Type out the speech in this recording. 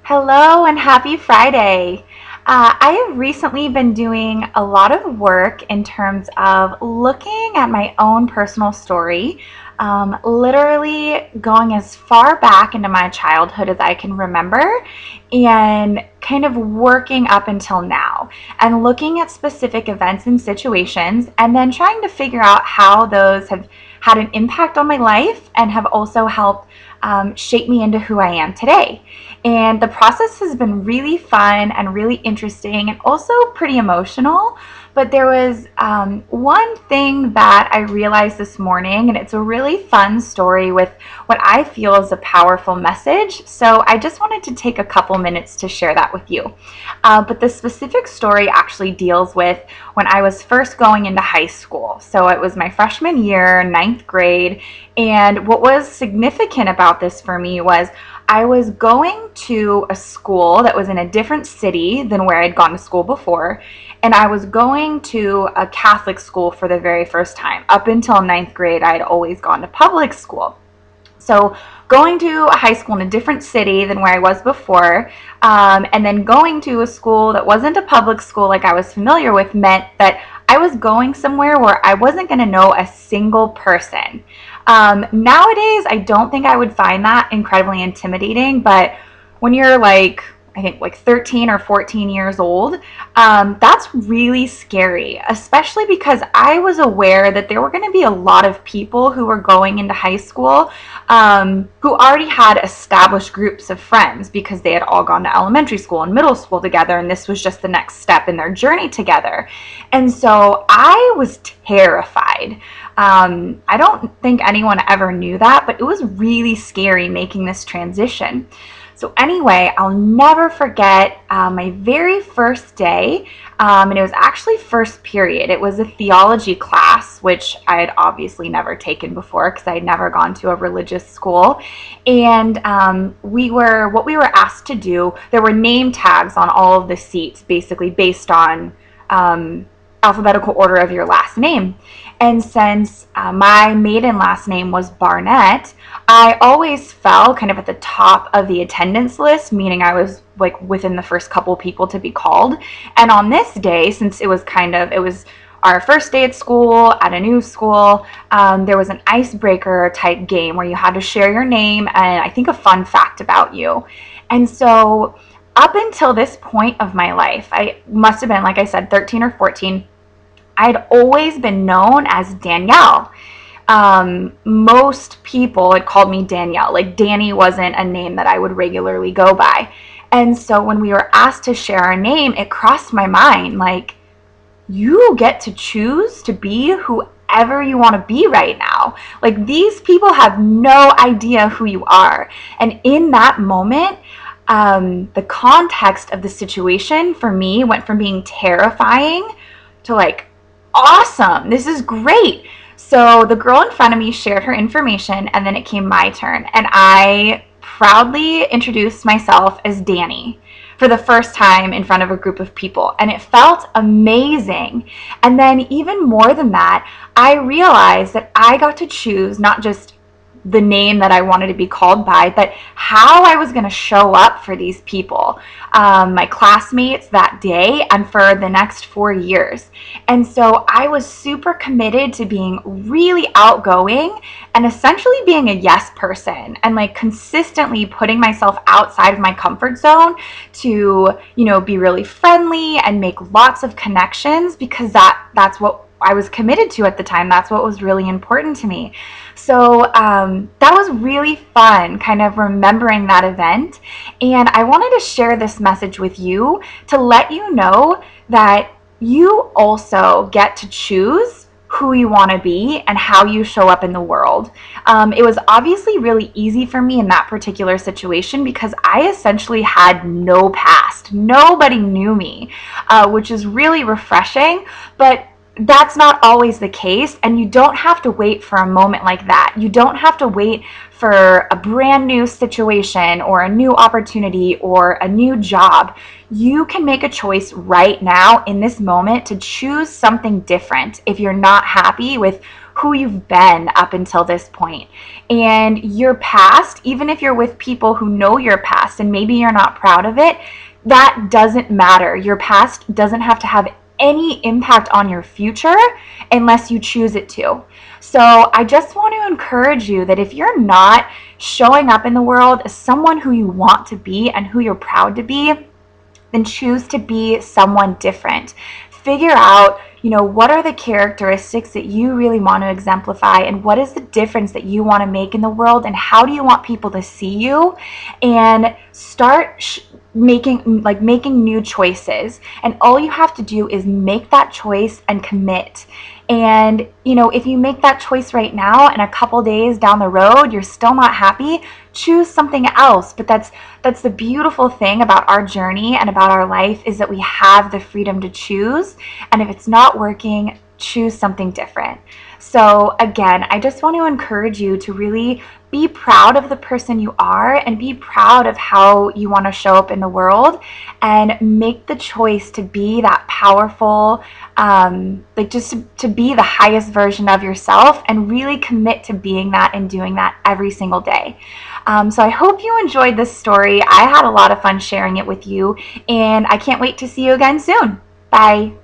Hello and happy Friday. I have recently been doing a lot of work in terms of looking at my own personal story, literally going as far back into my childhood as I can remember and kind of working up until now and looking at specific events and situations and then trying to figure out how those have had an impact on my life and have also helped shape me into who I am today. And the process has been really fun and really interesting and also pretty emotional. But there was one thing that I realized this morning, and it's a really fun story with what I feel is a powerful message. So I just wanted to take a couple minutes to share that with you. But the specific story actually deals with when I was first going into high school. So it was my freshman year, ninth grade. And what was significant about this for me was I was going to a school that was in a different city than where I'd gone to school before. And I was going to a Catholic school for the very first time. Up until ninth grade, I had always gone to public school. So going to a high school in a different city than where I was before, and then going to a school that wasn't a public school like I was familiar with meant that I was going somewhere where I wasn't going to know a single person. Nowadays, I don't think I would find that incredibly intimidating, but when you're I think like 13 or 14 years old, that's really scary, especially because I was aware that there were going to be a lot of people who were going into high school who already had established groups of friends because they had all gone to elementary school and middle school together, and this was just the next step in their journey together. And so I was terrified. I don't think anyone ever knew that, but it was really scary making this transition. So anyway, I'll never forget my very first day, and it was actually first period. It was a theology class, which I had obviously never taken before because I had never gone to a religious school. And what we were asked to do, there were name tags on all of the seats, basically based on alphabetical order of your last name. And since my maiden last name was Barnett, I always fell kind of at the top of the attendance list, meaning I was like within the first couple people to be called. And on this day, since it was our first day at school, at a new school, there was an icebreaker type game where you had to share your name and I think a fun fact about you. And so up until this point of my life, I must have been, like I said, 13 or 14, I'd always been known as Danielle. Most people had called me Danielle. Like Danny wasn't a name that I would regularly go by. And so when we were asked to share our name, it crossed my mind, like, you get to choose to be whoever you want to be right now. Like these people have no idea who you are. And in that moment, the context of the situation for me went from being terrifying to like, awesome, this is great. So the girl in front of me shared her information, and then it came my turn, and I proudly introduced myself as Danny for the first time in front of a group of people, and it felt amazing. And then even more than that, I realized that I got to choose not just the name that I wanted to be called by, but how I was going to show up for these people, my classmates that day and for the next 4 years. And so I was super committed to being really outgoing and essentially being a yes person and like consistently putting myself outside of my comfort zone to, be really friendly and make lots of connections because that's what I was committed to at the time. That's what was really important to me. So that was really fun, kind of remembering that event. And I wanted to share this message with you to let you know that you also get to choose who you want to be and how you show up in the world. It was obviously really easy for me in that particular situation because I essentially had no past. Nobody knew me, which is really refreshing. But that's not always the case, and you don't have to wait for a moment like that. You don't have to wait for a brand new situation or a new opportunity or a new job. You can make a choice right now in this moment to choose something different if you're not happy with who you've been up until this point. And your past, even if you're with people who know your past and maybe you're not proud of it, that doesn't matter. Your past doesn't have to have any impact on your future unless you choose it to. So I just want to encourage you that if you're not showing up in the world as someone who you want to be and who you're proud to be, then choose to be someone different. Figure out, what are the characteristics that you really want to exemplify, and what is the difference that you want to make in the world, and how do you want people to see you, and start making new choices. And all you have to do is make that choice and commit. And if you make that choice right now and a couple days down the road you're still not happy, choose something else. But that's the beautiful thing about our journey and about our life, is that we have the freedom to choose. And if it's not working, choose something different. So again, I just want to encourage you to really be proud of the person you are and be proud of how you want to show up in the world, and make the choice to be that powerful, just to be the highest version of yourself, and really commit to being that and doing that every single day. So I hope you enjoyed this story. I had a lot of fun sharing it with you, and I can't wait to see you again soon. Bye.